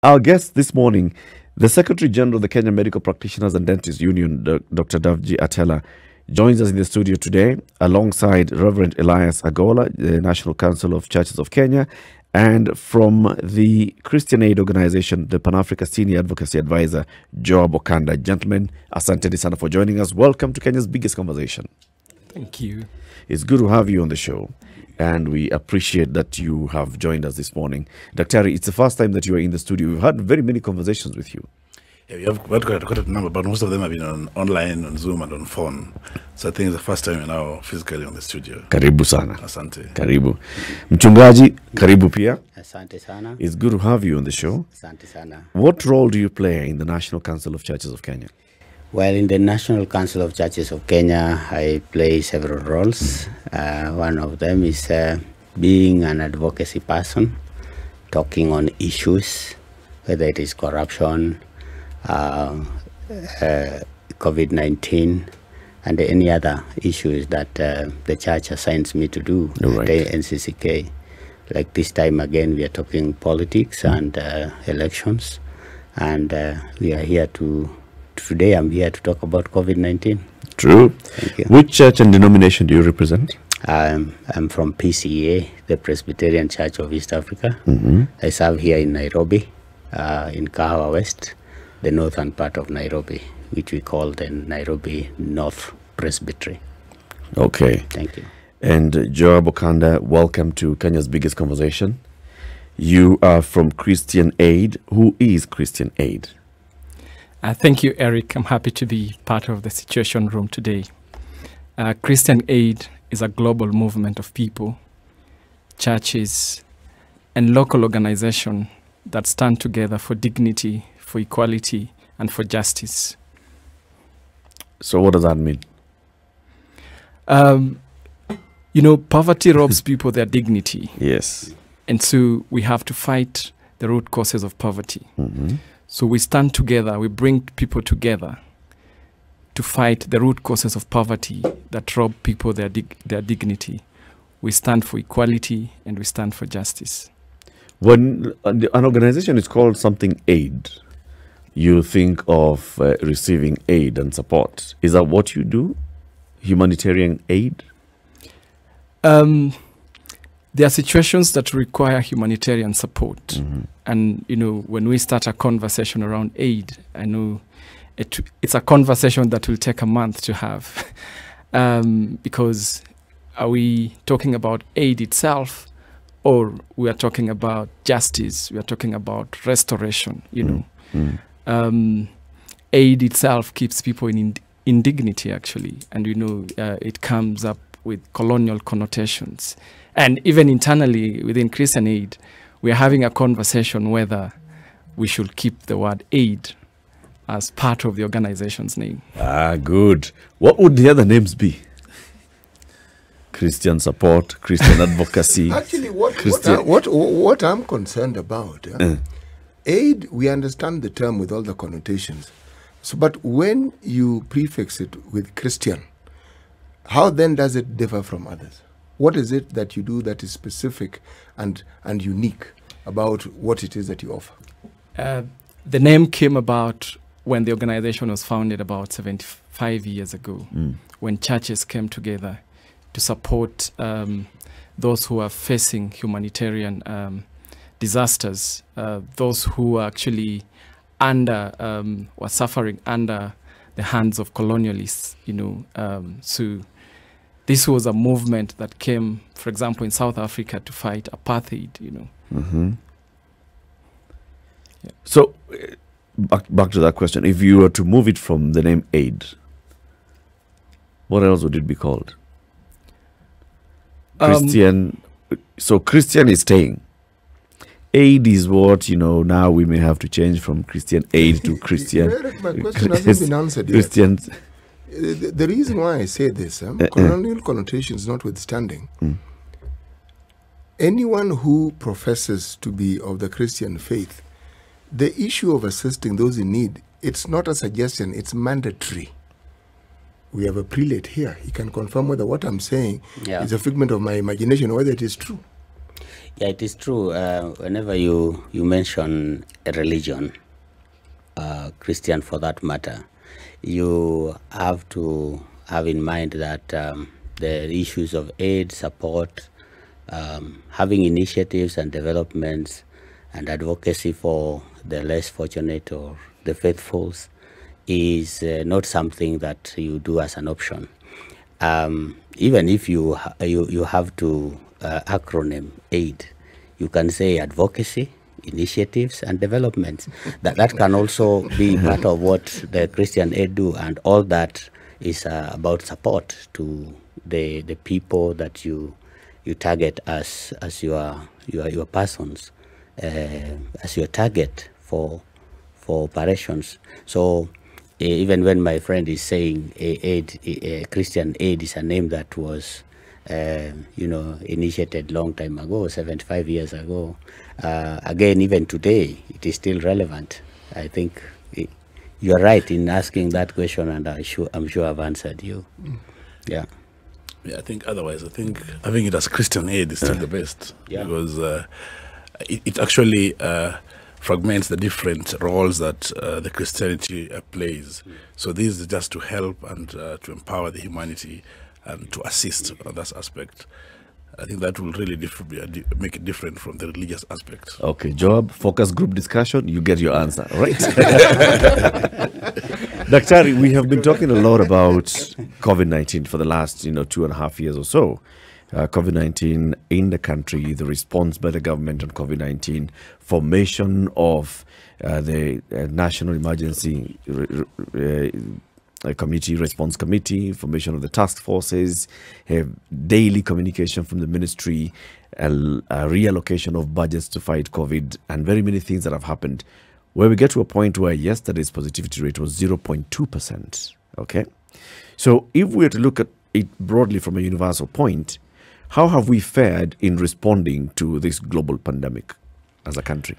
Our guest this morning, the Secretary General of the Kenya Medical Practitioners and Dentists Union, Dr. Davji Attelah, joins us in the studio today alongside Reverend Elias Agola, the National Council of Churches of Kenya, and from the Christian Aid Organization, the Pan-Africa Senior Advocacy Advisor, Joab Okanda. Gentlemen, asante sana for joining us. Welcome to Kenya's biggest conversation. Thank you. It's good to have you on the show, and we appreciate that you have joined us this morning. Dr. It's the first time that you are in the studio. We've had very many conversations with you. Yeah, we have quite a number, but most of them have been online, on Zoom, and on phone. So I think it's the first time you're now physically on the studio. Karibu sana. Asante. Karibu. Mchungaji, karibu pia. Asante sana. It's good to have you on the show. Asante sana. What role do you play in the National Council of Churches of Kenya? Well, in the National Council of Churches of Kenya, I play several roles. One of them is being an advocacy person, talking on issues, whether it is corruption, COVID-19, and any other issues that the church assigns me to do at the NCCK. Like this time again, we are talking politics and elections, and we are here today I'm here to talk about COVID-19. True. Thank you. Which church and denomination do you represent? I'm from PCEA, the Presbyterian Church of East Africa. I serve here in Nairobi, in Kahawa West, the northern part of Nairobi, which we call the Nairobi North Presbytery. Okay. Thank you. And Joab Okanda, welcome to Kenya's biggest conversation. You are from Christian Aid. Who is Christian Aid? Thank you, Eric. I'm happy to be part of the Situation Room today. Christian Aid is a global movement of people, churches, and local organizations that stand together for dignity, for equality, and for justice. So what does that mean? You know, poverty robs people their dignity. Yes. And so we have to fight the root causes of poverty. So we stand together, we bring people together to fight the root causes of poverty that rob people their dignity. We stand for equality and we stand for justice. When an organization is called something aid, you think of receiving aid and support. Is that what you do? Humanitarian aid? There are situations that require humanitarian support. And, you know, when we start a conversation around aid, I know it's a conversation that will take a month to have. Because are we talking about aid itself, or we are talking about justice, we are talking about restoration, you know. Aid itself keeps people in dignity, actually. And, you know, it comes up with colonial connotations. And even internally within Christian Aid, we are having a conversation whether we should keep the word aid as part of the organization's name. Ah, good. What would the other names be? Christian support, Christian advocacy. Actually, what I'm concerned about, aid, we understand the term with all the connotations. So, but when you prefix it with Christian, how then does it differ from others? What is it that you do that is specific and unique about what it is that you offer? The name came about when the organization was founded about 75 years ago, when churches came together to support those who are facing humanitarian disasters, those who are actually were suffering under the hands of colonialists, you know. So this was a movement that came, for example, in South Africa to fight apartheid, you know. Yeah. So, back to that question. If you were to move it from the name aid, what else would it be called? Christian. So Christian is staying. Aid is what, you know, now we may have to change from Christian aid to Christian. My question hasn't been answered yet. Christians. The reason why I say this, colonial connotations notwithstanding, anyone who professes to be of the Christian faith, the issue of assisting those in need, it's not a suggestion, it's mandatory. We have a prelate here. He can confirm whether what I'm saying is a figment of my imagination or whether it is true. Yeah, it is true. Whenever you mention a religion, Christian for that matter, you have to have in mind that the issues of aid, support, having initiatives and developments and advocacy for the less fortunate or the faithfuls is not something that you do as an option. Even if you have to acronym AID, you can say advocacy, initiatives, and developments. That can also be part of what the Christian aid do, and all that is about support to the people that you target as your persons, as your target for operations. So even when my friend is saying Christian aid is a name that was initiated long time ago, 75 years ago, again, even today, it is still relevant. I think you are right in asking that question, and I'm sure I've answered you. Yeah. Yeah, I think otherwise, I think having it as Christian aid is still the best, because it actually fragments the different roles that the Christianity plays. So this is just to help and to empower the humanity and to assist on that aspect. I think that will really make it different from the religious aspect. Okay, Joab, focus group discussion, you get your answer, right? Daktari, we have been talking a lot about COVID-19 for the last 2.5 years or so. COVID-19 in the country, the response by the government on COVID-19, formation of the National Emergency Committee, Response Committee, formation of the task forces, daily communication from the ministry, a reallocation of budgets to fight COVID, and very many things that have happened, where we get to a point where yesterday's positivity rate was 0.2%. Okay? So if we were to look at it broadly from a universal point, how have we fared in responding to this global pandemic as a country?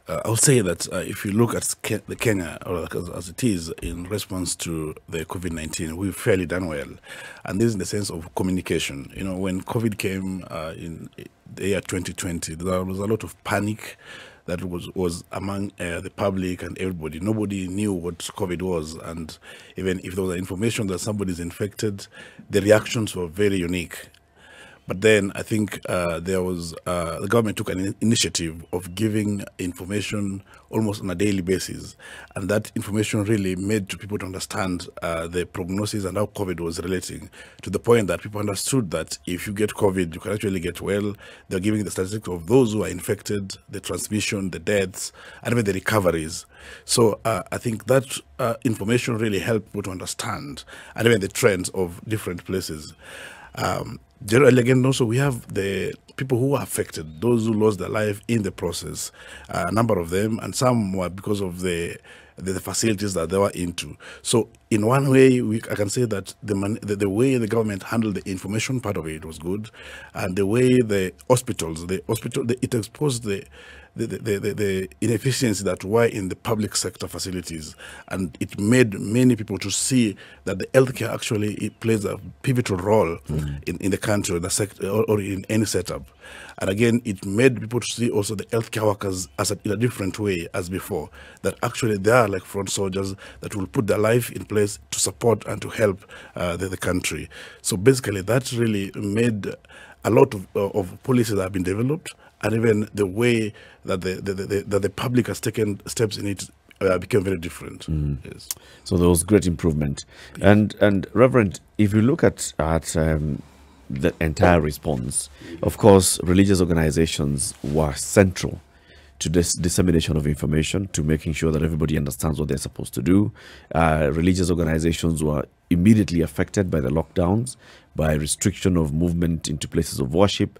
I would say that if you look at the Kenya, or as it is in response to the COVID-19, we've fairly done well. And this is in the sense of communication. When COVID came in the year 2020, there was a lot of panic that was among the public and everybody. Nobody knew what COVID was. And even if there was information that somebody is infected, the reactions were very unique. But then I think the government took an initiative of giving information almost on a daily basis. And that information really made people to understand the prognosis and how COVID was relating, to the point that people understood that if you get COVID, you can actually get well. They're giving the statistics of those who are infected, the transmission, the deaths, and even the recoveries. So I think that information really helped people to understand, and even the trends of different places. Generally, again, also we have the people who were affected, those who lost their life in the process, a number of them, and some were because of the facilities that they were into. So in one way, I can say that the way the government handled the information part of it was good, and the way the hospitals, it exposed the inefficiency that were in the public sector facilities, and it made many people to see that the healthcare actually it plays a pivotal role in the country, or the sector, or in any setup. And again, it made people to see also the healthcare workers in a different way as before, that actually they are like front soldiers that will put their life in place to support and to help the country. So basically, that really made a lot of policies that have been developed, and even the way that the public has taken steps in it became very different. Yes. So there was great improvement. Yes. And Reverend, if you look at the entire response, of course, religious organizations were central to this dissemination of information, to making sure that everybody understands what they're supposed to do. Religious organizations were immediately affected by the lockdowns, by restriction of movement into places of worship.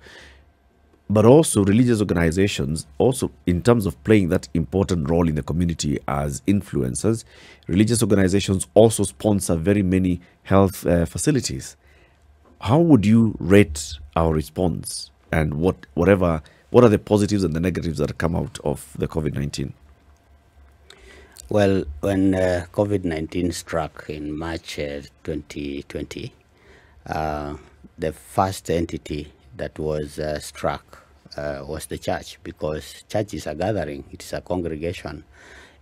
But also religious organizations, also in terms of playing that important role in the community as influencers, religious organizations also sponsor very many health facilities. How would you rate our response, and what are the positives and the negatives that come out of the COVID-19? Well, when COVID-19 struck in March 2020, the first entity that was struck was the church, because church is a gathering, it is a congregation,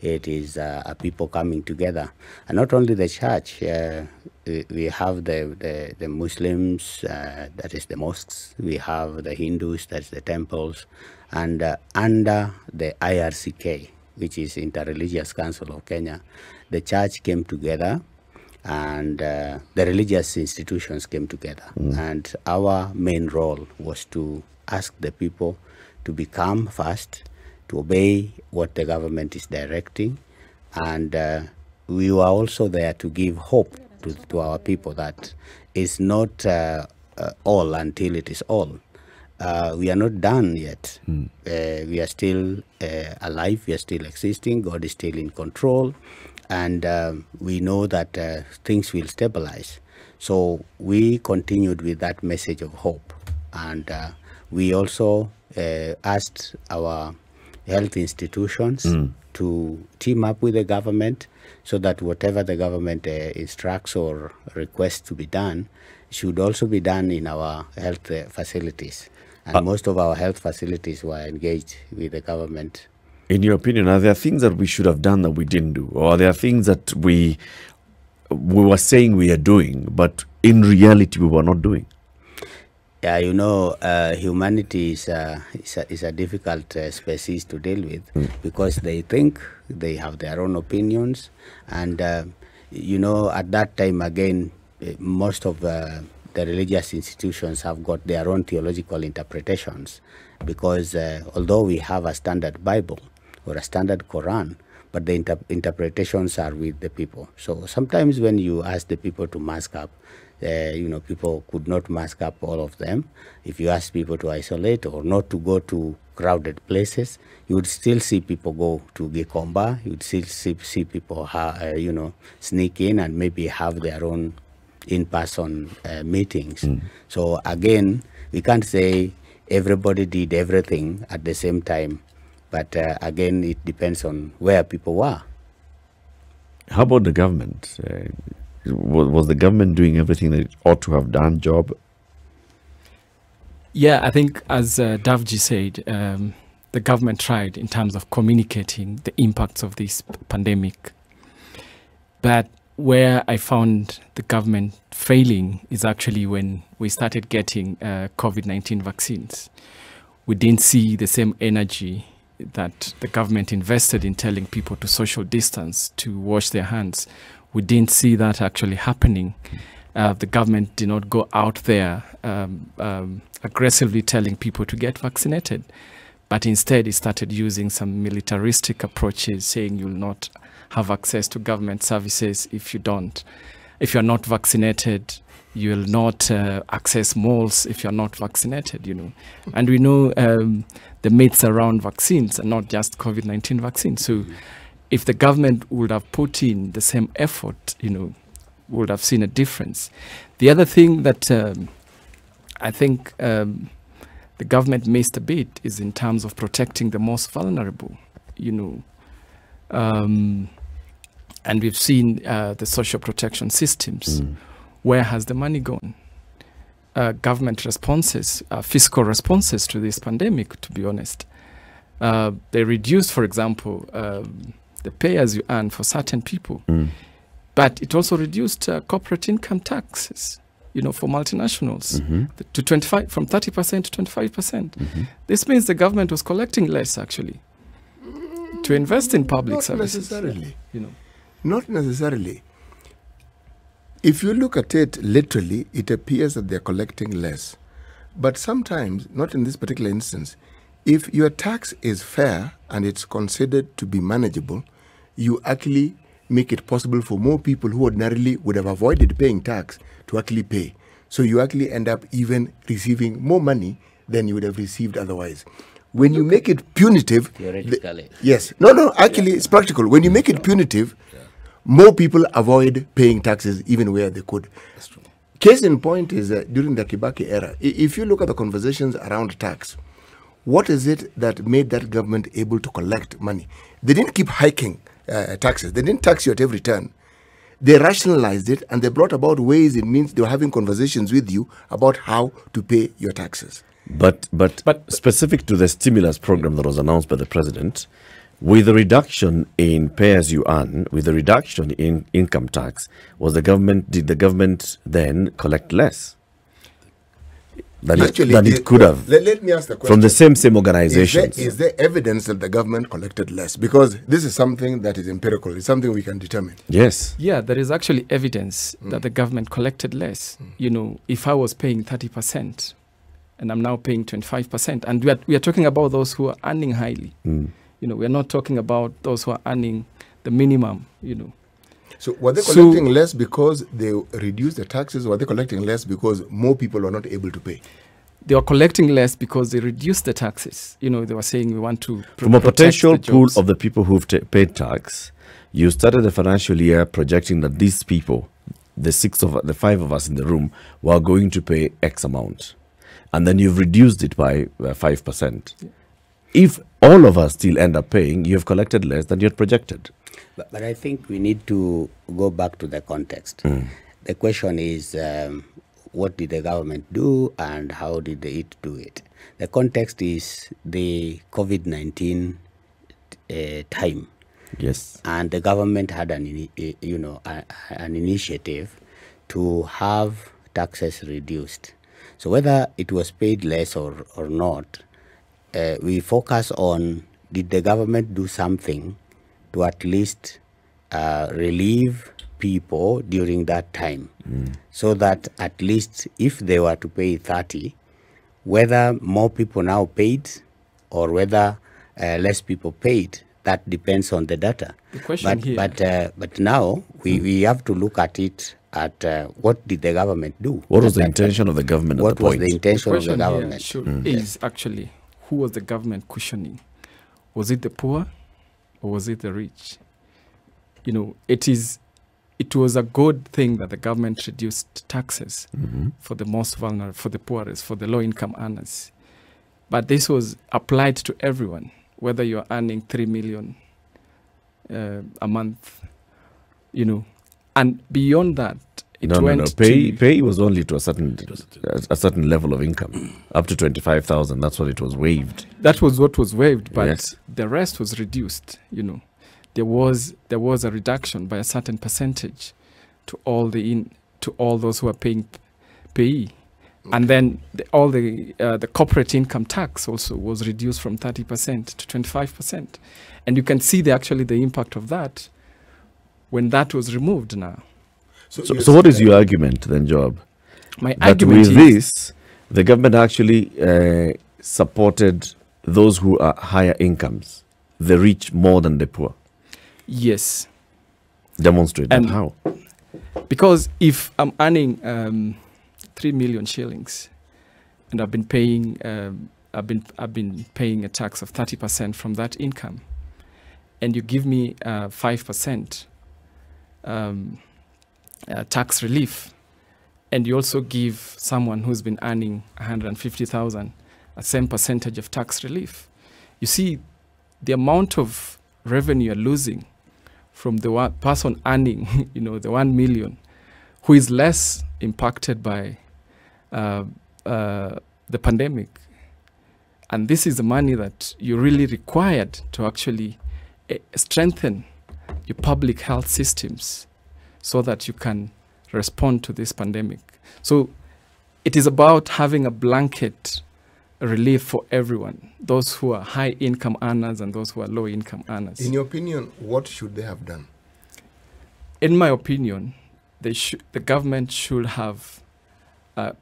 it is a people coming together. And not only the church, we have the Muslims, that is the mosques, we have the Hindus, that's the temples, and under the IRCK, which is Interreligious Council of Kenya, the church came together and the religious institutions came together. And our main role was to ask the people to be calm first, to obey what the government is directing, and we were also there to give hope to our people that it's not all until it is all. We are not done yet. We are still alive, we are still existing, God is still in control, and we know that things will stabilize. So we continued with that message of hope, and we also asked our health institutions to team up with the government so that whatever the government instructs or requests to be done should also be done in our health facilities. And most of our health facilities were engaged with the government. In your opinion, are there things that we should have done that we didn't do? Or are there things that we were saying we are doing, but in reality we were not doing? Yeah, you know, humanity is a difficult species to deal with because they think, they have their own opinions, and you know, at that time again, most of the religious institutions have got their own theological interpretations, because although we have a standard Bible or a standard Quran, but the interpretations are with the people. So sometimes when you ask the people to mask up, you know, people could not mask up all of them. If you ask people to isolate or not to go to crowded places, you would still see people go to Gikomba. You would still see people, you know, sneak in and maybe have their own in-person meetings. So again, we can't say everybody did everything at the same time, but again, it depends on where people were. How about the government? Was the government doing everything that it ought to have done, Job? Yeah, I think as Davji said, the government tried in terms of communicating the impacts of this pandemic. But where I found the government failing is actually when we started getting COVID-19 vaccines. We didn't see the same energy that the government invested in telling people to social distance, to wash their hands. We didn't see that actually happening. The government did not go out there aggressively telling people to get vaccinated, but instead it started using some militaristic approaches, saying you'll not have access to government services if you're not vaccinated. You will not access malls if you're not vaccinated, you know. And we know the myths around vaccines, and not just COVID-19 vaccines. So if the government would have put in the same effort, you know, we would have seen a difference. The other thing that I think the government missed a bit is in terms of protecting the most vulnerable, you know. And we've seen the social protection systems. Where has the money gone? Government responses, fiscal responses to this pandemic, to be honest. They reduced, for example, the pay as you earn for certain people. But it also reduced corporate income taxes, you know, for multinationals to 25, from 30% to 25%. This means the government was collecting less, actually, to invest in public services. Not necessarily. You know. Not necessarily. If you look at it literally, it appears that they're collecting less. But sometimes, not in this particular instance, if your tax is fair and it's considered to be manageable, you actually make it possible for more people who ordinarily would have avoided paying tax to actually pay. So you actually end up even receiving more money than you would have received otherwise. When you make it punitive... Theoretically. Yes. No, actually, it's practical. When you make it punitive, more people avoid paying taxes even where they could. That's true. Case in point is during the Kibaki era, if you look at the conversations around tax, what is it that made that government able to collect money? They didn't keep hiking taxes. They didn't tax you at every turn. They rationalized it, and they brought about ways and means. They were having conversations with you about how to pay your taxes. But specific to the stimulus program that was announced by the president, with the reduction in pay as you earn, with the reduction in income tax, did the government then collect less than it could have? Let me ask the question. From the same organizations. Is there evidence that the government collected less? Because this is something that is empirical. It's something we can determine. Yes. Yeah, there is actually evidence that the government collected less. You know, if I was paying 30% and I'm now paying 25%, and we are talking about those who are earning highly. You know, we are not talking about those who are earning the minimum, you know. So were they collecting less because they reduced the taxes, or were they collecting less because more people are not able to pay? They were collecting less because they reduced the taxes. You know, they were saying we want to From a potential pool of the people who've paid tax, you started the financial year projecting that these people, the five of us in the room, were going to pay X amount. And then you've reduced it by 5%. Yeah. If all of us still end up paying, you have collected less than you had projected. But I think we need to go back to the context. The question is, what did the government do and how did it do it? The context is the COVID-19 time. Yes. And the government had an initiative to have taxes reduced. So whether it was paid less or not, we focus on, did the government do something to at least relieve people during that time, so that at least if they were to pay 30, whether more people now paid or whether less people paid, that depends on the data. The question but now we have to look at it at what did the government do? What was the intention of the government at the point? What was the intention of the government? Is actually, who was the government cushioning? Was it the poor or was it the rich? You know, it was a good thing that the government reduced taxes for the most vulnerable, for the poorest, for the low-income earners. But this was applied to everyone, whether you're earning 3 million a month, you know. And beyond that, Pay was only to a certain level of income, up to 25,000. That's what it was waived. That was what was waived, but yes, the rest was reduced. You know, there was a reduction by a certain percentage to all those who are paying payee, and then the corporate income tax also was reduced from 30% to 25%, and you can see the impact of that when that was removed now. So what is your argument then, Joab? My argument is this: the government actually supported those who are higher incomes, the rich more than the poor. Yes. Demonstrate that. How? Because if I'm earning 3 million shillings, and I've been paying a tax of 30% from that income, and you give me 5%. Tax relief, and you also give someone who's been earning 150,000 a same percentage of tax relief, you see the amount of revenue you're losing from the one person earning, you know, the 1 million, who is less impacted by the pandemic. And this is the money that you really required to actually strengthen your public health systems, so that you can respond to this pandemic. So it is about having a blanket relief for everyone, those who are high income earners and those who are low income earners. In your opinion, what should they have done? In my opinion, the government should have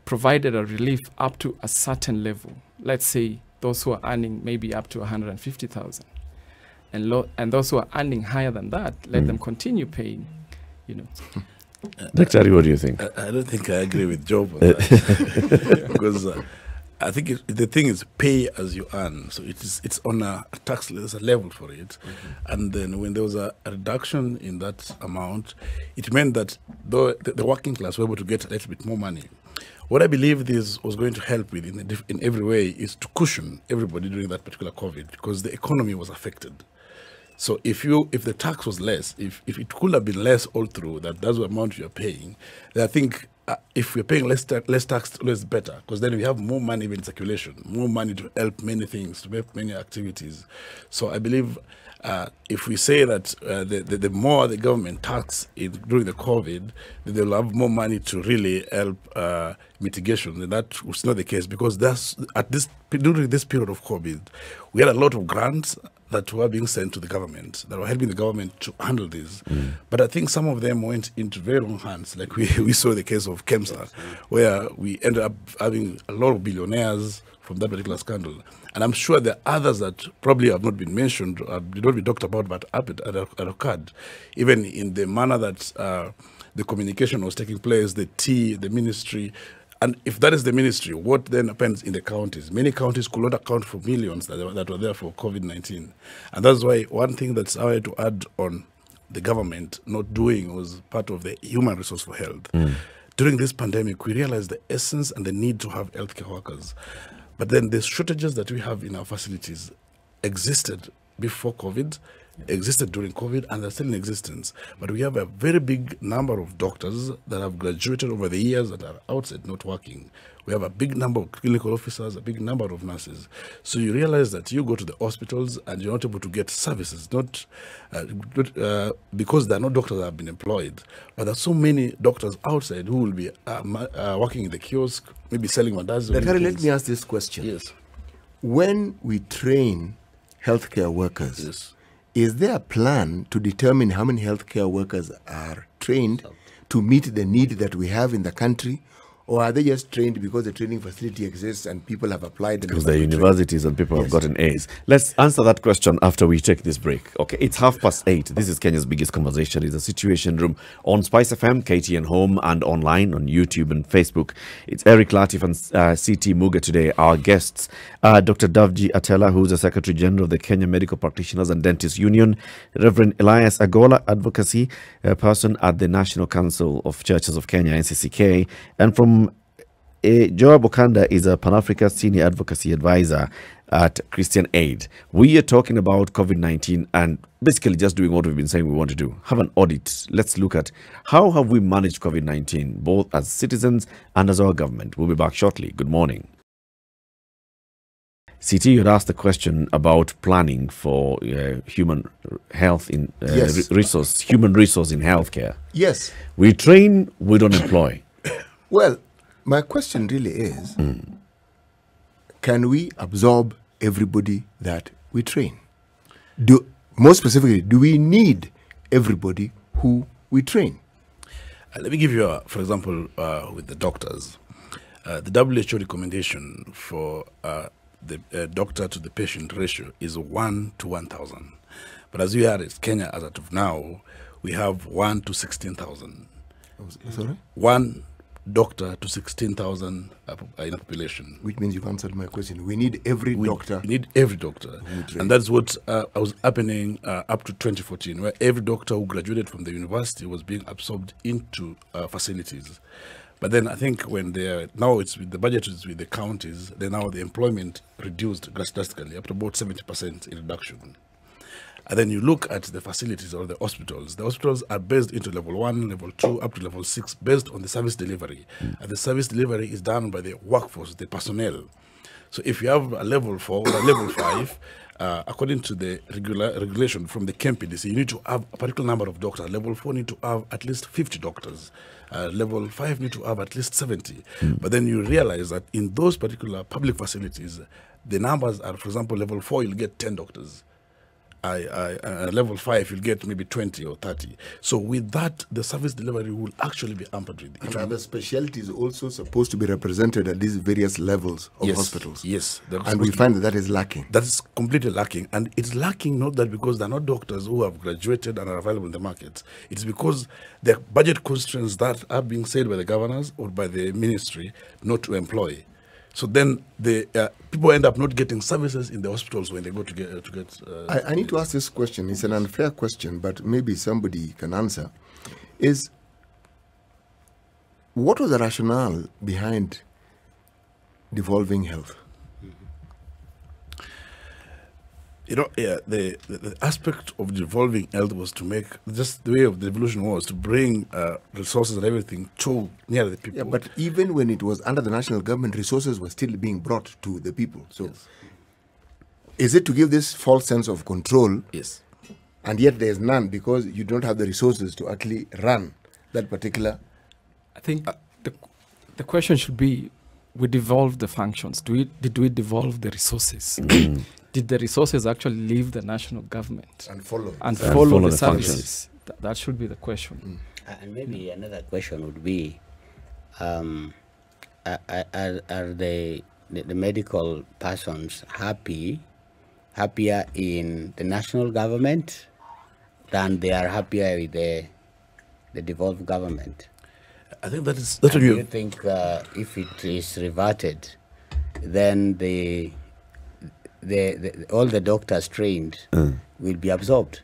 provided a relief up to a certain level. Let's say those who are earning maybe up to 150,000. And those who are earning higher than that, let them continue paying. You know, Dr. What do you think? I don't think I agree with Job on that. Because I think the thing is pay as you earn. So it's on a tax, there's a level for it. And then when there was a reduction in that amount, it meant that the working class were able to get a little bit more money. What I believe this was going to help with in every way is to cushion everybody during that particular COVID, because the economy was affected. So if the tax was less, if it could have been less all through, that's the amount you're paying, then I think if we're paying less tax, less better, because then we have more money in circulation, more money to help many things, to make many activities. So I believe if we say that the more the government tax during the COVID, then they'll have more money to really help mitigation. And that was not the case, because during this period of COVID, we had a lot of grants that were being sent to the government, that were helping the government to handle this. But I think some of them went into very wrong hands, like we saw the case of KEMSA, where we ended up having a lot of billionaires from that particular scandal. And I'm sure there are others that probably have not been mentioned, or did not be talked about, but occurred, even in the manner that the communication was taking place, the ministry. And if that is the ministry, what then happens in the counties? Many counties could not account for millions that were there for COVID-19. And that's why one thing that's I had to add on the government not doing was part of the human resource for health. During this pandemic, we realized the essence and the need to have healthcare workers. But then the shortages that we have in our facilities existed before COVID, existed during COVID, and they're still in existence. But we have a very big number of doctors that have graduated over the years that are outside not working. We have a big number of clinical officers, a big number of nurses. So you realize that you go to the hospitals and you're not able to get services, not because there are no doctors that have been employed, but there are so many doctors outside who will be working in the kiosk, maybe selling mandazi. Let me ask this question. Yes. When we train healthcare workers, Yes. is there a plan to determine how many healthcare workers are trained to meet the need that we have in the country? Or are they just trained because the training facility exists and people have applied? Because they're universities and people have gotten A's. Let's answer that question after we take this break. Okay, it's 8:30. This is Kenya's biggest conversation. It's a Situation Room on Spice FM, KTN Home, and online on YouTube and Facebook. It's Eric Latif and CT Muga today. Our guests are Dr. Davji Attelah, who's the Secretary General of the Kenya Medical Practitioners and Dentists Union, Reverend Elias Agola, advocacy person at the National Council of Churches of Kenya, NCCK, and from Joab Okanda is a Pan-Africa Senior Advocacy Advisor at Christian Aid. We are talking about COVID-19 and basically just doing what we've been saying we want to do. Have an audit. Let's look at how have we managed COVID-19, both as citizens and as our government. We'll be back shortly. Good morning. CT, you had asked the question about planning for human health in human resource in healthcare. Yes. We train, we don't employ. Well, my question really is, can we absorb everybody that we train? More specifically, do we need everybody who we train? Let me give you, for example, with the doctors. The WHO recommendation for the doctor to the patient ratio is 1 to 1,000. But as you heard, it's Kenya, as of now, we have 1 to 16,000. Sorry? 1 doctor to 16,000 in a population. Which means you've answered my question. We need every doctor. We need every doctor. And that's what was happening up to 2014, where every doctor who graduated from the university was being absorbed into facilities. But then I think when now it's with the budget is with the counties, then now the employment reduced drastically, up to about 70% in reduction. And then you look at the facilities or the hospitals. The hospitals are based into level 1, level 2, up to level 6, based on the service delivery. And the service delivery is done by the workforce, the personnel. So if you have a level 4 or a level 5, according to the regulation from the KMPDC, you need to have a particular number of doctors. Level 4 need to have at least 50 doctors. Level 5 need to have at least 70. But then you realize that in those particular public facilities, the numbers are, for example, level 4, you'll get 10 doctors. Level 5, you'll get maybe 20 or 30. So with that, the service delivery will actually be hampered with. And are the specialties also supposed to be represented at these various levels of hospitals? Yes. And we find that is lacking. That is completely lacking. And it's lacking not that because they're not doctors who have graduated and are available in the market. It's because the budget constraints that are being said by the governors or by the ministry not to employ. So then the people end up not getting services in the hospitals when they go to get. I need to ask this question. It's an unfair question, but maybe somebody can answer. What was the rationale behind devolving health? You know, the aspect of devolving health was to make, just the way of the evolution was to bring resources and everything to near the people. Yeah, but even when it was under the national government, resources were still being brought to the people. So, Yes. is it to give this false sense of control? Yes. And yet there is none because you don't have the resources to actually run that particular. I think the question should be, we devolved the functions. Did we devolve the resources? Did the resources actually leave the national government And follow. and And follow follow the the services? That should be the question. And maybe another question would be, are the medical persons happier in the national government than they are happier with the devolved government? I think that's And what do you you think if it is reverted, then all the doctors trained will be absorbed?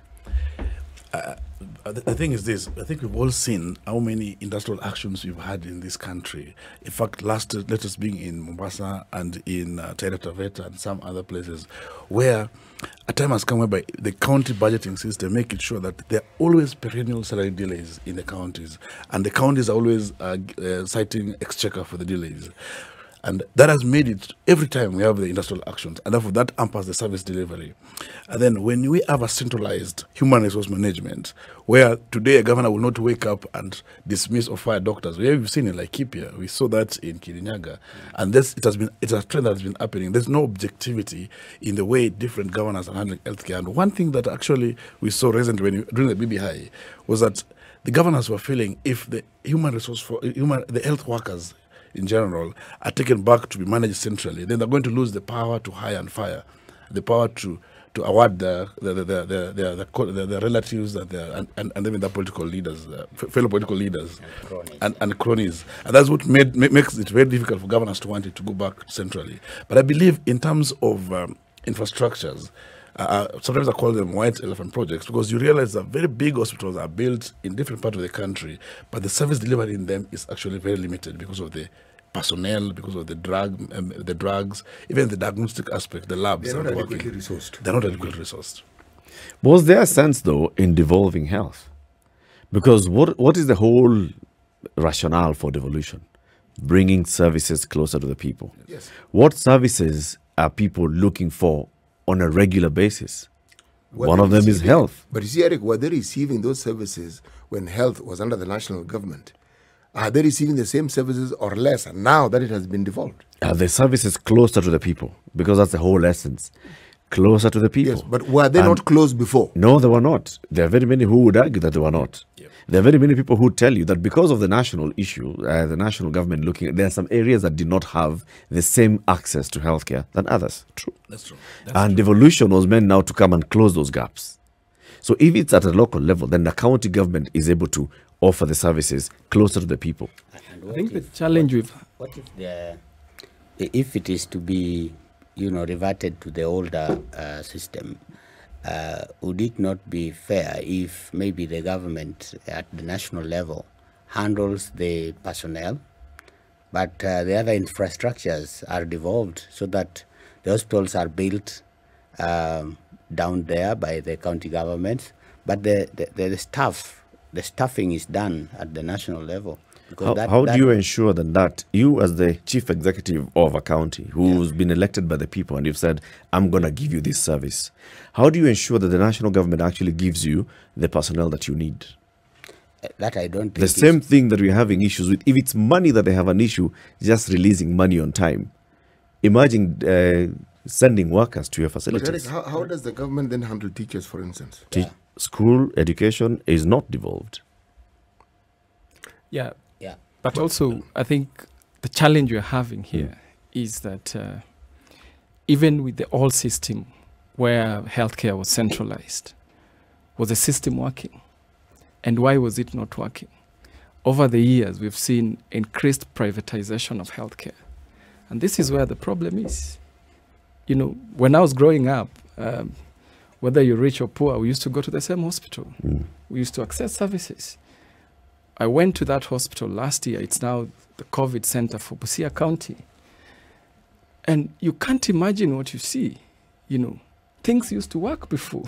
the thing is this, I think we've all seen how many industrial actions we've had in this country. In fact, latest being in Mombasa and in Taita Taveta and some other places, where a time has come whereby the county budgeting system make it sure that there are always perennial salary delays in the counties, and the counties are always citing exchequer for the delays. And that has made it every time we have the industrial actions, and therefore that hampers the service delivery. And then when we have a centralized human resource management, where today a governor will not wake up and dismiss or fire doctors, we've seen in Laikipia, we saw that in Kirinyaga, and it's a trend that has been happening. There's no objectivity in the way different governors are handling healthcare. And one thing that actually we saw recently during the BBI was that the governors were feeling if the the health workers in general are taken back to be managed centrally, then they're going to lose the power to hire and fire, the power to award the relatives and even the political leaders, fellow political leaders, and cronies. And that's what makes it very difficult for governors to want it to go back centrally. But I believe in terms of infrastructures, sometimes I call them white elephant projects, because you realize that very big hospitals are built in different parts of the country, but the service delivery in them is actually very limited because of the personnel, because of the drugs, even the diagnostic aspect, the labs. They're not are adequately working. resourced. They're not adequately resourced. Was there a sense, though, in devolving health? Because what is the whole rationale for devolution? Bringing services closer to the people. Yes. What services are people looking for on a regular basis? One of them is health. But you see, Eric, were they receiving those services when health was under the national government? Are they receiving the same services or less now that it has been devolved? Are the services closer to the people? Because that's the whole essence. Closer to the people. Yes, but were they not close before? No, they were not. There are very many who would argue that they were not. Yep. There are very many people who tell you that because of the national issue, the national government there are some areas that did not have the same access to healthcare than others. True. That's true. And devolution was meant now to come and close those gaps. So if it's at a local level, then the county government is able to offer the services closer to the people. And I think the challenge with what if it is to be, reverted to the older system? Would it not be fair if maybe the government at the national level handles the personnel, but the other infrastructures are devolved so that the hospitals are built down there by the county governments, but the staffing is done at the national level? How do you ensure that you, as the chief executive of a county who's been elected by the people, and you've said, I'm going to give you this service, how do you ensure that the national government actually gives you the personnel that you need? That I don't think the same thing that we're having issues with. If it's money that they have an issue, just releasing money on time. Imagine sending workers to your facilities. But Eric, how does the government then handle teachers, for instance? School education is not devolved. Yeah. Yeah. But also, I think the challenge we're having here is that even with the old system where healthcare was centralized, was the system working? And why was it not working? Over the years, we've seen increased privatization of healthcare. And this is where the problem is. When I was growing up, whether you're rich or poor, we used to go to the same hospital. We used to access services. I went to that hospital last year. It's now the COVID center for Busia County. And you can't imagine what you see. things used to work before.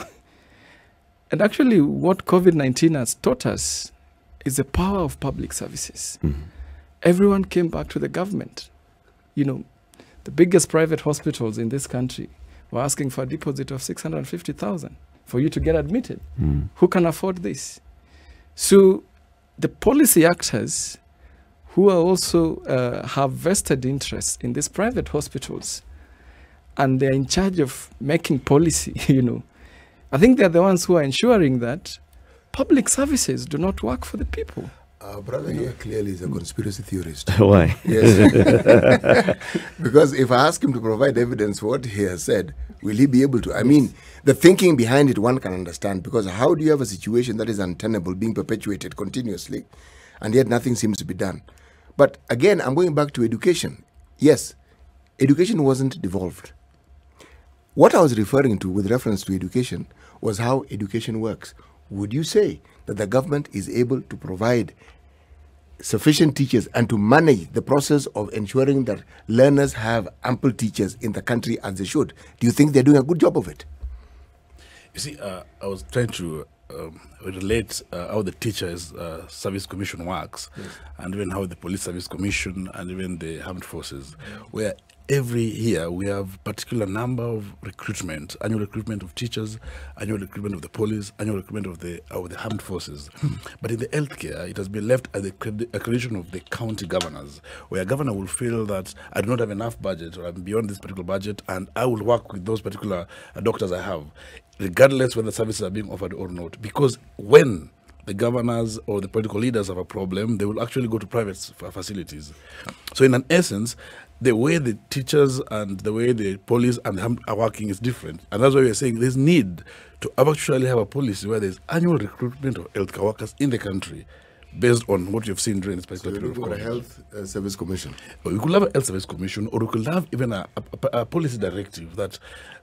And actually, what COVID-19 has taught us is the power of public services. Everyone came back to the government. You know, the biggest private hospitals in this country were asking for a deposit of 650,000 for you to get admitted. Who can afford this? So the policy actors who are also have vested interests in these private hospitals, and they're in charge of making policy, you know, I think they're the ones who are ensuring that public services do not work for the people. Our brother here clearly is a conspiracy theorist. Why? Yes. Because if I ask him to provide evidence for what he has said, will he be able to? I mean, the thinking behind it one can understand, because how do you have a situation that is untenable being perpetuated continuously, and yet nothing seems to be done? But again, I'm going back to education. Yes, education wasn't devolved. What I was referring to with reference to education was how education works. Would you say that the government is able to provide sufficient teachers and to manage the process of ensuring that learners have ample teachers in the country as they should? Do you think they're doing a good job of it? You see, I was trying to relate how the Teachers Service Commission works, and even how the Police Service Commission and even the Armed Forces, where every year we have particular number of recruitment, annual recruitment of teachers, annual recruitment of the police, annual recruitment of the armed forces. But in the healthcare, it has been left at the accreditation of the county governors, where a governor will feel that I do not have enough budget, or I'm beyond this particular budget, and I will work with those particular doctors I have, regardless whether services are being offered or not. Because when the governors or the political leaders have a problem, they will actually go to private facilities. So in an essence, the way the teachers and the way the police and the are working is different. And that's why we're saying there's need to actually have a policy where there's annual recruitment of healthcare workers in the country based on what you've seen during this particular period of So COVID. a health service commission. We could have a health service commission, or we could have even a policy directive that,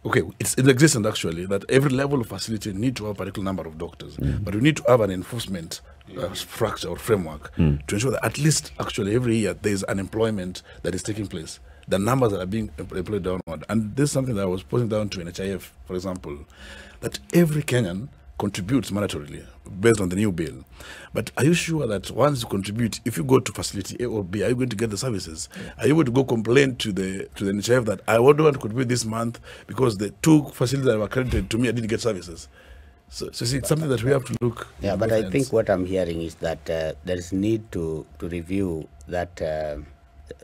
okay, it's in existence actually, that every level of facility need to have a particular number of doctors. But we need to have an enforcement structure or framework to ensure that at least actually every year there's an employment that is taking place. The numbers that are being employed downward. And this is something that I was putting down to NHIF, for example, that every Kenyan contributes mandatorily based on the new bill. But are you sure that once you contribute, if you go to facility A or B, are you going to get the services? Are you going to go complain to the NHIF that I don't want to contribute this month because the two facilities that were accredited to me, I didn't get services? So see, it's something that we have to look. Yeah, but I think what I'm hearing is that there is need to review that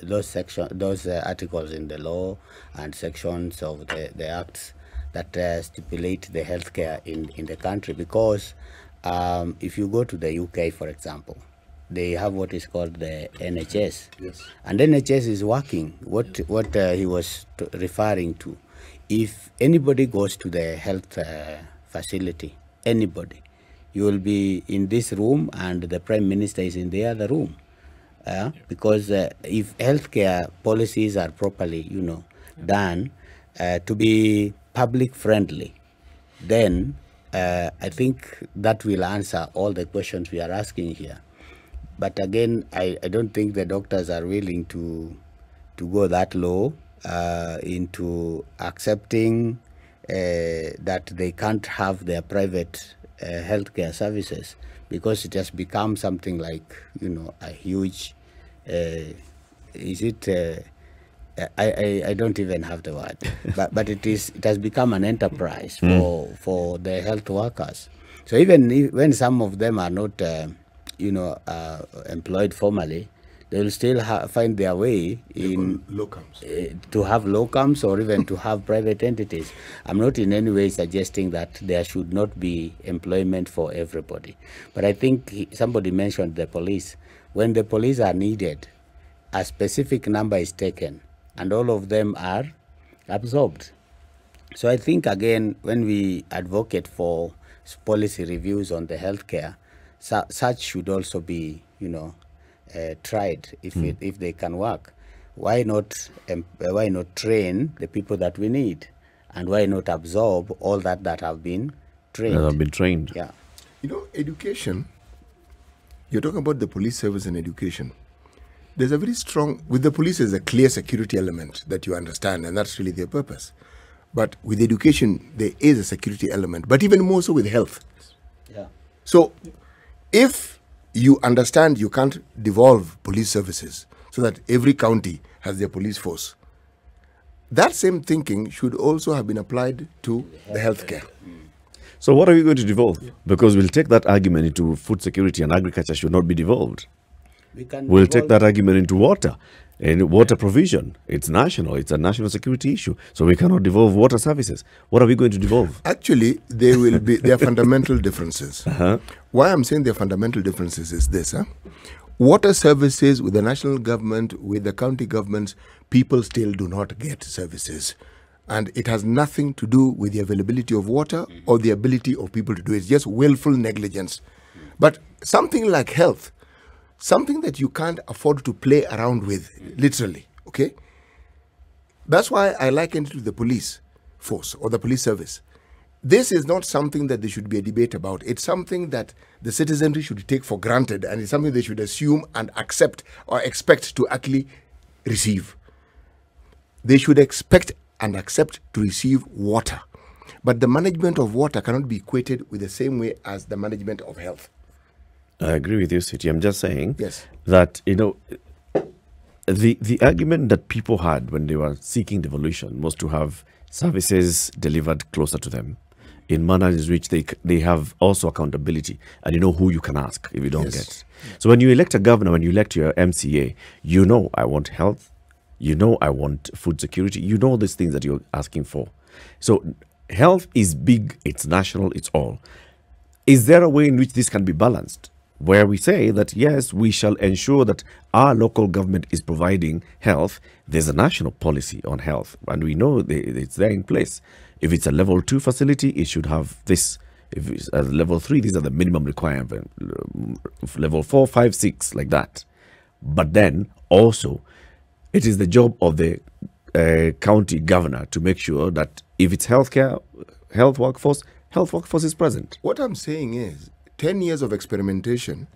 those articles in the law and sections of the acts that stipulate the healthcare in the country, because if you go to the UK, for example, they have what is called the NHS. Yes. And NHS is working. What he was referring to, if anybody goes to the health facility, anybody, you will be in this room and the Prime Minister is in the other room. Because if healthcare policies are properly, done to be public friendly, then I think that will answer all the questions we are asking here. But again, I don't think the doctors are willing to go that low into accepting that they can't have their private healthcare services, because it has become something like, a huge, I don't even have the word, but it has become an enterprise for the health workers. So even when some of them are not, employed formally, they will still find their way in locums. To have locums or even to have private entities. I'm not in any way suggesting that there should not be employment for everybody. But I think somebody mentioned the police. When the police are needed, a specific number is taken and all of them are absorbed. So I think, again, when we advocate for policy reviews on the healthcare, such should also be, tried if they can work. Why not train the people that we need, and why not absorb all that have been trained? That have been trained. Yeah. Education. You're talking about the police service and education. There's a very strong, with the police, there's a clear security element that you understand, and that's really their purpose. But with education, there is a security element, but even more so with health. Yeah. So if you understand you can't devolve police services so that every county has their police force, that same thinking should also have been applied to the healthcare. So what are we going to devolve? Because we'll take that argument into food security, and agriculture should not be devolved. We'll take that argument into water and water provision. It's national. It's a national security issue. So we cannot devolve water services. What are we going to devolve? Actually, there are fundamental differences. Why I'm saying there are fundamental differences is this. Water services with the national government, with the county governments, people still do not get services. And it has nothing to do with the availability of water or the ability of people to do it. It's just willful negligence. But something like health, something that you can't afford to play around with, literally, okay? That's why I liken it to the police force or the police service. This is not something that there should be a debate about. It's something that the citizenry should take for granted, and it's something they should assume and accept or expect to actually receive. They should expect and accept to receive water. But the management of water cannot be equated with the same way as the management of health. I agree with you, City. I'm just saying Yes. that, the argument that people had when they were seeking devolution was to have services delivered closer to them in manners in which they have also accountability, and you know who you can ask if you don't get. So when you elect a governor, when you elect your MCA, I want health, I want food security, these things that you're asking for. So health is big, it's national, it's all. Is there a way in which this can be balanced, where we say that, yes, we shall ensure that our local government is providing health? There's a national policy on health, and we know it's there in place. If it's a level 2 facility, it should have this. If it's a level 3, these are the minimum requirements. Level 4, 5, 6, like that. But then also, it is the job of the county governor to make sure that if it's health workforce is present. What I'm saying is 10 years of experimentation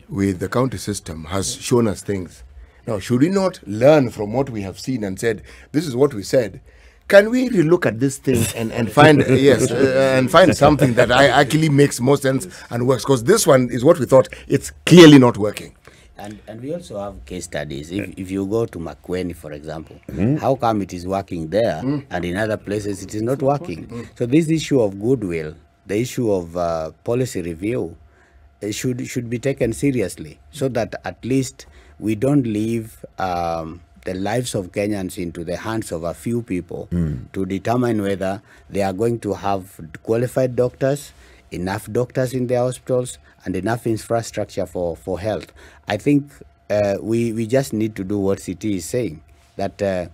with the county system has shown us things. Now, should we not learn from what we have seen and said, this is what we said? Can we relook at this thing and find and find something that actually makes more sense and works? Because this one is what we thought. It's clearly not working. And we also have case studies. If you go to Makueni, for example, how come it is working there and in other places it is not working? So this issue of goodwill, the issue of policy review, should be taken seriously, so that at least we don't leave the lives of Kenyans into the hands of a few people to determine whether they are going to have qualified doctors, enough doctors in their hospitals, and enough infrastructure for health. I think we just need to do what CT is saying, that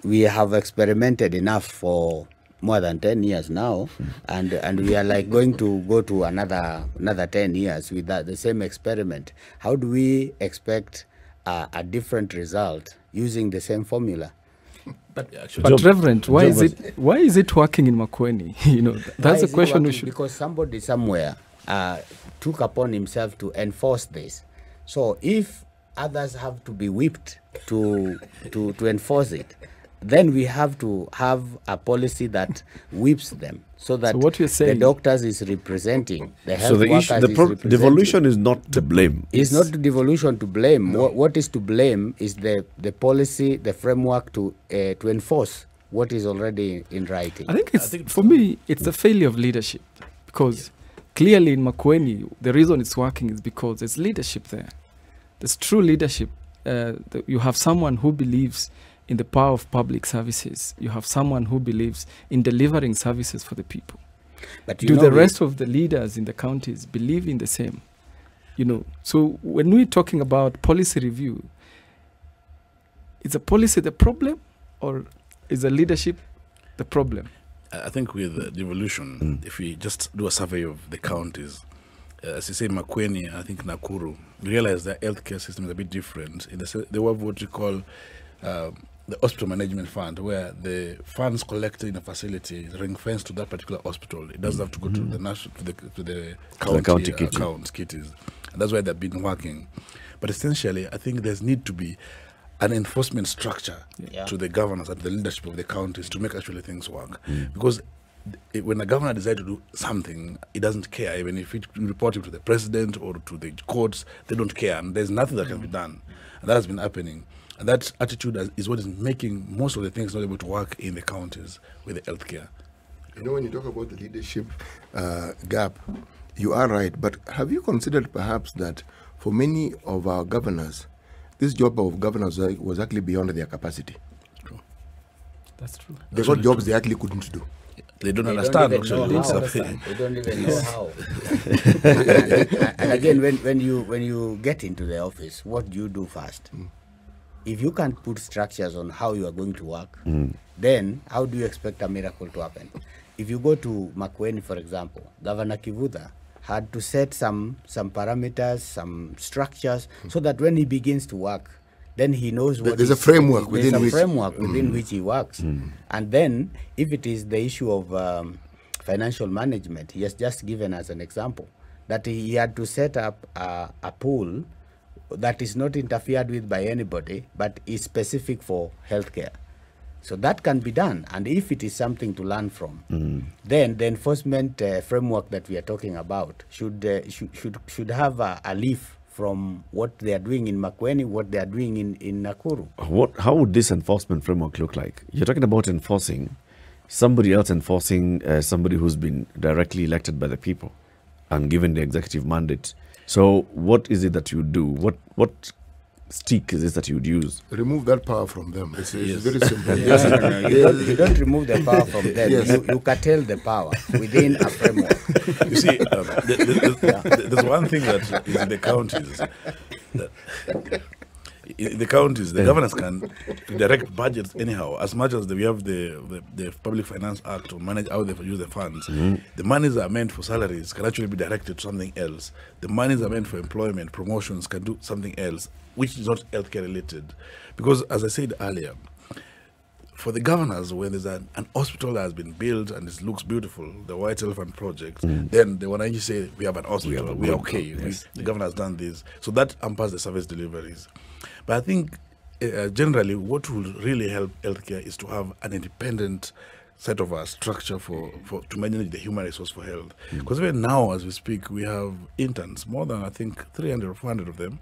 we have experimented enough for more than 10 years now, and we are like going to go to another 10 years with the same experiment. How do we expect a different result using the same formula? But Reverend, why is it working in Makueni? That's a question we should. Because somebody somewhere took upon himself to enforce this. So if others have to be whipped to enforce it, then we have to have a policy that whips them, so that what you're saying, the doctors is representing, the health workers is representing. Devolution is not to blame. It's not devolution to blame. No. What is to blame is the policy, the framework to enforce what is already in writing. I think for me, it's the failure of leadership, because clearly in Makueni, the reason it's working is because there's leadership there. There's true leadership. You have someone who believes in the power of public services. You have someone who believes in delivering services for the people. But do the rest of the leaders in the counties believe in the same? So when we're talking about policy review, is the policy the problem, or is the leadership the problem? I think with devolution, if we just do a survey of the counties, as you say, Makueni, I think Nakuru, we realize the healthcare system is a bit different. They have what you call the hospital management fund, where the funds collected in a facility is ring-fenced to that particular hospital. It doesn't have to go to the national, to the county accounts, kitties. And that's why they've been working. But essentially, I think there's need to be an enforcement structure Yeah. to the governors and the leadership of the counties to make actually things work. Because when a governor decides to do something, he doesn't care. Even if it reporting to the president or to the courts, they don't care, and there's nothing that can be done. And that has been happening. And that attitude is what is making most of the things not able to work in the counties with the healthcare. You know, when you talk about the leadership gap, you are right. But have you considered perhaps that for many of our governors, this job of governors was actually beyond their capacity? True. That's true. They got jobs they actually couldn't do. They don't They understand. don't even know actually. how. They don't even know how. and again, when you get into the office, what do you do first? If you can't put structures on how you are going to work, then how do you expect a miracle to happen? If you go to Makueni, for example, Governor Kivutha had to set some parameters, some structures, so that when he begins to work, then he knows what There's a framework there's within a which framework within which he works. And then, if it is the issue of financial management, he has just given us an example that he had to set up a pool that is not interfered with by anybody, but is specific for healthcare. So that can be done, and if it is something to learn from, then the enforcement framework that we are talking about should have a leaf from what they are doing in Makueni, what they are doing in Nakuru. How would this enforcement framework look like? You're talking about enforcing somebody else enforcing somebody who's been directly elected by the people and given the executive mandate. So what is it that you do? What stick is this that you would use? Remove that power from them. It's very simple. You don't remove the power from them. You curtail the power within a framework. You see, there's one thing that is in the counties. In the counties, the governors can direct budgets anyhow. As much as we have the Public Finance Act to manage how they use the funds, the monies that are meant for salaries can actually be directed to something else. The monies that are meant for employment, promotions can do something else, which is not healthcare related. Because as I said earlier, for the governors, when there's an hospital that has been built and it looks beautiful, the White Elephant Project, then they want to say, we have an hospital, we are okay, yes. the governor has done this. So that hampers the service deliveries. But I think generally what will really help healthcare is to have an independent set of a structure to manage the human resource for health. Because even now, as we speak, we have interns, more than I think 300 or 400 of them,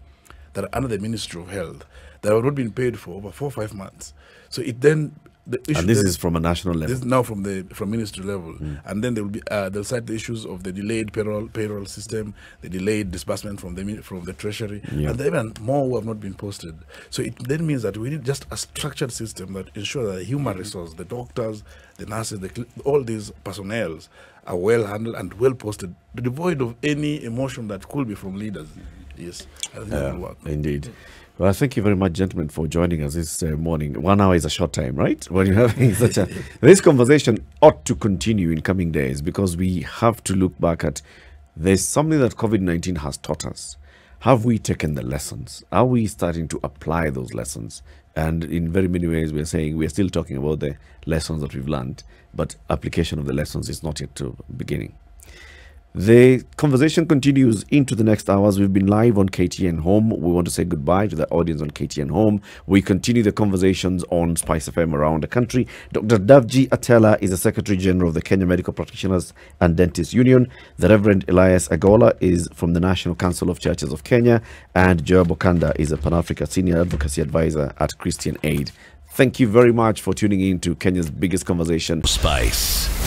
that are under the Ministry of Health that have not been paid for over 4 or 5 months. So it then the issue. And this is from a national level. This is now from ministry level, and then there will be they'll cite the issues of the delayed payroll system, the delayed disbursement from the treasury, and there are even more who have not been posted. So it then means that we need just a structured system that ensures that the human resource, the doctors, the nurses, all these personnel are well handled and well posted, devoid of any emotion that could be from leaders. Yes, I think that will work. Indeed. Well, thank you very much, gentlemen, for joining us this morning. 1 hour is a short time, right? When you're having this conversation ought to continue in coming days, because we have to look back at there's something that COVID-19 has taught us. Have we taken the lessons? Are we starting to apply those lessons? And in very many ways, we're saying we're still talking about the lessons that we've learned, but application of the lessons is not yet to beginning. The conversation continues into the next hours. We've been live on KTN Home. We want to say goodbye to the audience on KTN Home. We continue the conversations on Spice FM around the country. Dr. Davji Attelah is the Secretary General of the Kenya Medical Practitioners and Dentists Union. The Reverend Elias Agola is from the National Council of Churches of Kenya. And Joab Okanda is a Pan-Africa Senior Advocacy Advisor at Christian Aid. Thank you very much for tuning in to Kenya's biggest conversation. Spice.